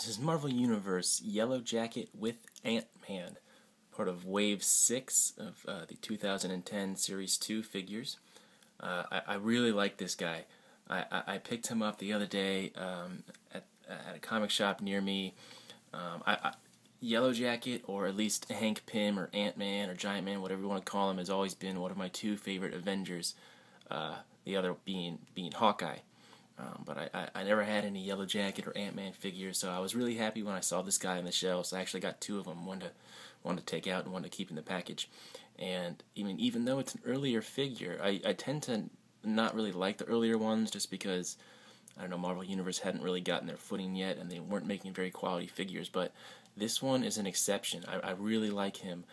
This is Marvel Universe Yellowjacket with Ant-Man, part of Wave 6 of the 2010 Series 2 figures. I really like this guy. I picked him up the other day at a comic shop near me. Yellowjacket, or at least Hank Pym, or Ant-Man, or Giant Man, whatever you want to call him, has always been one of my two favorite Avengers, the other being Hawkeye. But I never had any Yellowjacket or Ant-Man figures, so I was really happy when I saw this guy on the shelves. I actually got two of them, one to take out and one to keep in the package. And even though it's an earlier figure, I tend to not really like the earlier ones just because, I don't know, Marvel Universe hadn't really gotten their footing yet and they weren't making very quality figures. But this one is an exception. I really like him.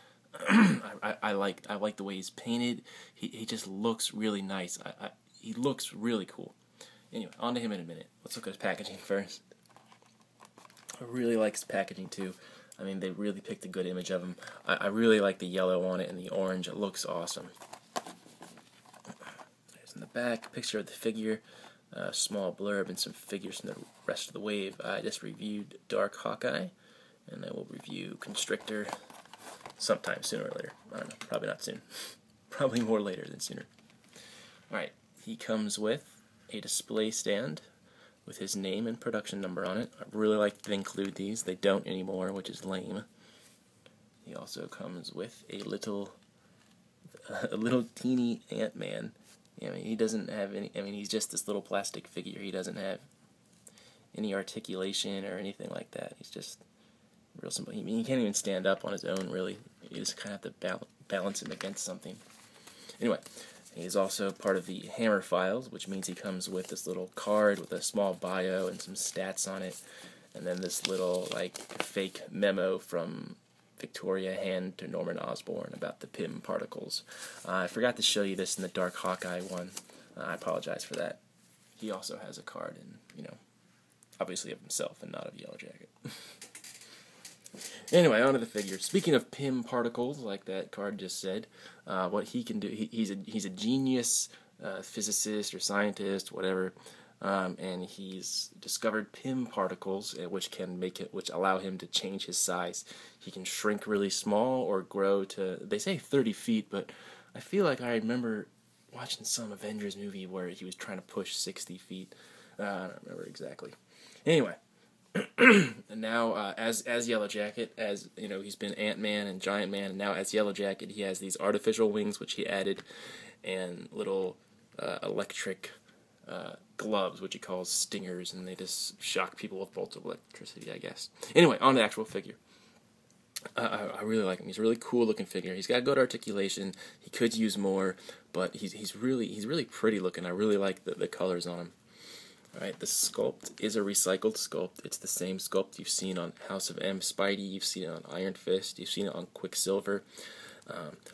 I like the way he's painted. He just looks really nice. He looks really cool. Anyway, on to him in a minute. Let's look at his packaging first. I really like his packaging too. They really picked a good image of him. I really like the yellow on it and the orange. It looks awesome. There's in the back, picture of the figure, a small blurb, and some figures from the rest of the wave. I just reviewed Dark Hawkeye, and I will review Constrictor sometime sooner or later. I don't know, probably not soon. Probably more later than sooner. Alright, he comes with a display stand with his name and production number on it. I really like to include these. They don't anymore, which is lame. He also comes with a little teeny Ant-Man. He doesn't have any, he's just this little plastic figure. He doesn't have any articulation or anything like that. He's just real simple. He can't even stand up on his own, really. You just kind of have to balance him against something. Anyway, he's also part of the Hammer Files, which means he comes with this little card with a small bio and some stats on it, and then this little fake memo from Victoria Hand to Norman Osborn about the Pym particles. I forgot to show you this in the Dark Hawkeye one. I apologize for that. He also has a card, and obviously of himself and not of Yellowjacket. Anyway, on to the figure. Speaking of Pym particles, like that card just said, what he can do, he's a genius physicist or scientist, whatever, and he's discovered Pym particles, which allow him to change his size. He can shrink really small or grow to, they say 30 feet, but I feel like I remember watching some Avengers movie where he was trying to push 60 feet. I don't remember exactly. Anyway. And now, as Yellowjacket, he's been Ant-Man and Giant Man, and now as Yellowjacket, he has these artificial wings, which he added, and little electric gloves, which he calls stingers, and they just shock people with bolts of electricity, I guess. Anyway, on to the actual figure. I really like him. He's a really cool looking figure. He's got good articulation. He could use more, but he's really pretty looking. I really like the colors on him. Alright, the sculpt is a recycled sculpt. It's the same sculpt you've seen on House of M Spidey, you've seen it on Iron Fist, you've seen it on Quicksilver.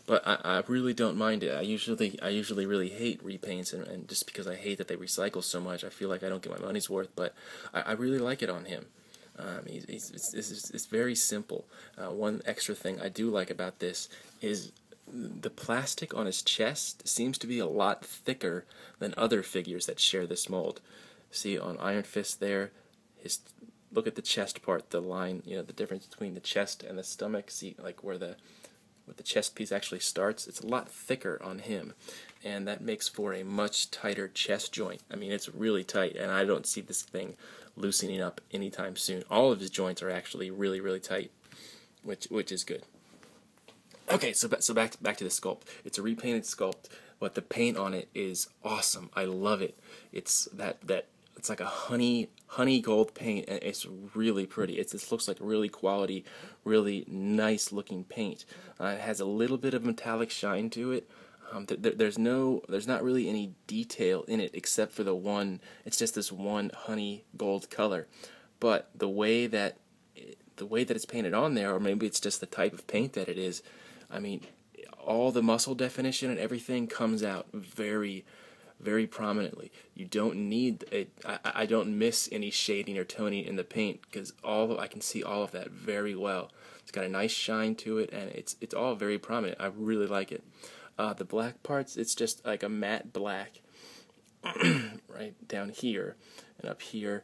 But I really don't mind it. I usually really hate repaints, and just because I hate that they recycle so much, I feel like I don't get my money's worth, but I really like it on him. It's very simple. One extra thing I do like about this is the plastic on his chest seems to be a lot thicker than other figures that share this mold. See on Iron Fist there, look at the chest part, the line, the difference between the chest and the stomach. See, where the chest piece actually starts, it's a lot thicker on him, and that makes for a much tighter chest joint. It's really tight, and I don't see this thing loosening up anytime soon. All of his joints are actually really, really tight, which is good. Okay, so back to the sculpt. It's a repainted sculpt, but the paint on it is awesome. I love it. It's it's like a honey gold paint, and it's really pretty. This looks like really quality, really nice looking paint. It has a little bit of metallic shine to it. There's not really any detail in it except for the one. It's just this one honey gold color, but the way that it's painted on there, or maybe it's just the type of paint that it is. All the muscle definition and everything comes out very, very prominently. You don't need I don't miss any shading or toning in the paint because I can see all of that very well. It's got a nice shine to it, and it's all very prominent. I really like it. The black parts, it's just like a matte black right down here and up here.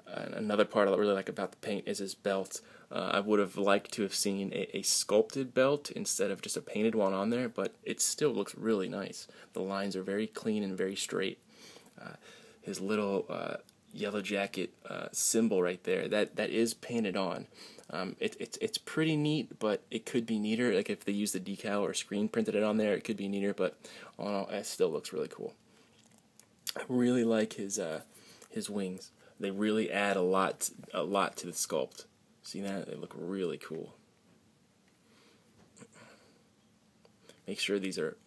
And another part I really like about the paint is his belt. I would have liked to have seen a sculpted belt instead of just a painted one on there, but it still looks really nice. The lines are very clean and very straight. His little Yellowjacket symbol right there, that is painted on. It's pretty neat, but it could be neater. Like if they used the decal or screen printed it on there, it could be neater. But all in all, it still looks really cool. I really like his wings. They really add a lot to the sculpt. See that? They look really cool. Make sure these are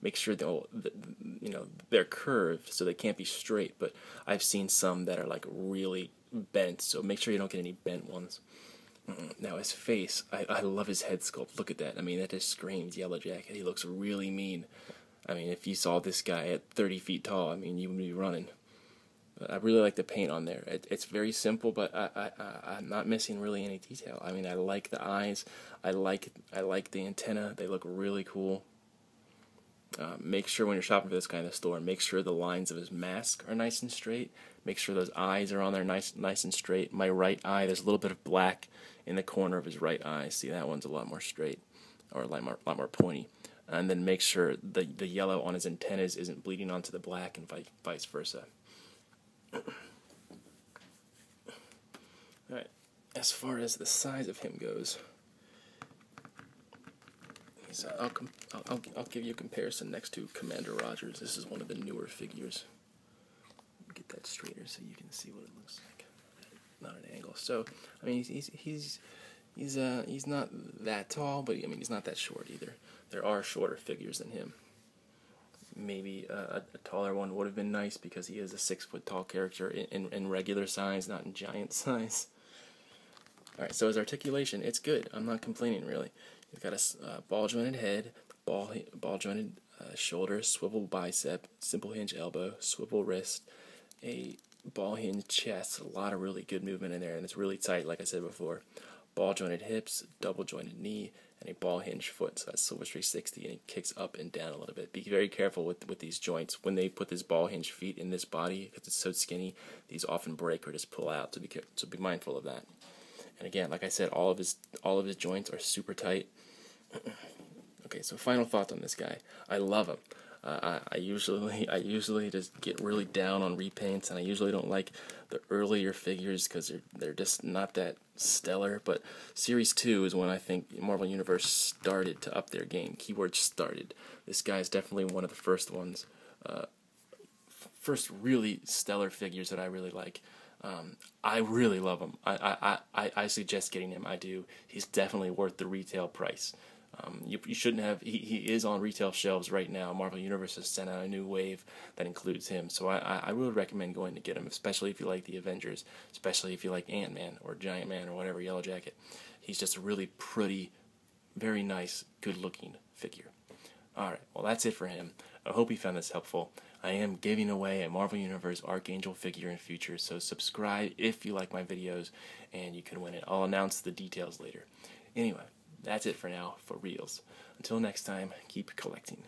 make sure they're curved so they can't be straight. But I've seen some that are like really bent, so make sure you don't get any bent ones. Now his face, I love his head sculpt. Look at that. I mean, that just screams Yellowjacket. He looks really mean. I mean, if you saw this guy at 30 feet tall, I mean, you would be running. But I really like the paint on there. It's very simple, but I'm not missing really any detail. I mean, I like the eyes. I like the antenna. They look really cool. Make sure when you're shopping for this guy in the store, make sure the lines of his mask are nice and straight. Make sure those eyes are on there nice and straight. My right eye, there's a little bit of black in the corner of his right eye. See, that one's a lot more straight, or a lot more pointy. And then make sure the yellow on his antennas isn't bleeding onto the black, and vice versa. Alright, as far as the size of him goes, I'll give you a comparison next to Commander Rogers. This is one of the newer figures. Get that straighter so you can see what it looks like. Not an angle. So, I mean, he's not that tall, but I mean, he's not that short either. There are shorter figures than him. Maybe a taller one would have been nice because he is a 6 foot tall character in regular size, not in giant size. Alright, so his articulation, it's good. I'm not complaining really. He's got a ball jointed head, ball jointed shoulder, swivel bicep, simple hinge elbow, swivel wrist, a ball hinge chest, a lot of really good movement in there, and it's really tight like I said before. Ball jointed hips, double jointed knee, and a ball hinge foot, so that's Silver 360, and he kicks up and down a little bit. Be very careful with these joints. When they put this ball hinge feet in this body, because it's so skinny, these often break or just pull out, so be mindful of that. And again, like I said, all of his joints are super tight. Okay, so final thoughts on this guy. I love him. I usually just get really down on repaints, and I usually don't like the earlier figures because they're just not that stellar. But Series 2 is when I think Marvel Universe started to up their game. Keyword started. This guy is definitely one of the first ones, first really stellar figures that I really like. I really love him. I suggest getting him. I do. He's definitely worth the retail price. You shouldn't have. He is on retail shelves right now. Marvel Universe has sent out a new wave that includes him, so I would recommend going to get him, especially if you like the Avengers, especially if you like Ant-Man or Giant Man or whatever, Yellowjacket. He's just a really pretty, very nice, good-looking figure. Alright, well that's it for him. I hope you found this helpful. I am giving away a Marvel Universe Archangel figure in future, so subscribe if you like my videos, and you can win it. I'll announce the details later. Anyway, that's it for now, for reals. Until next time, keep collecting.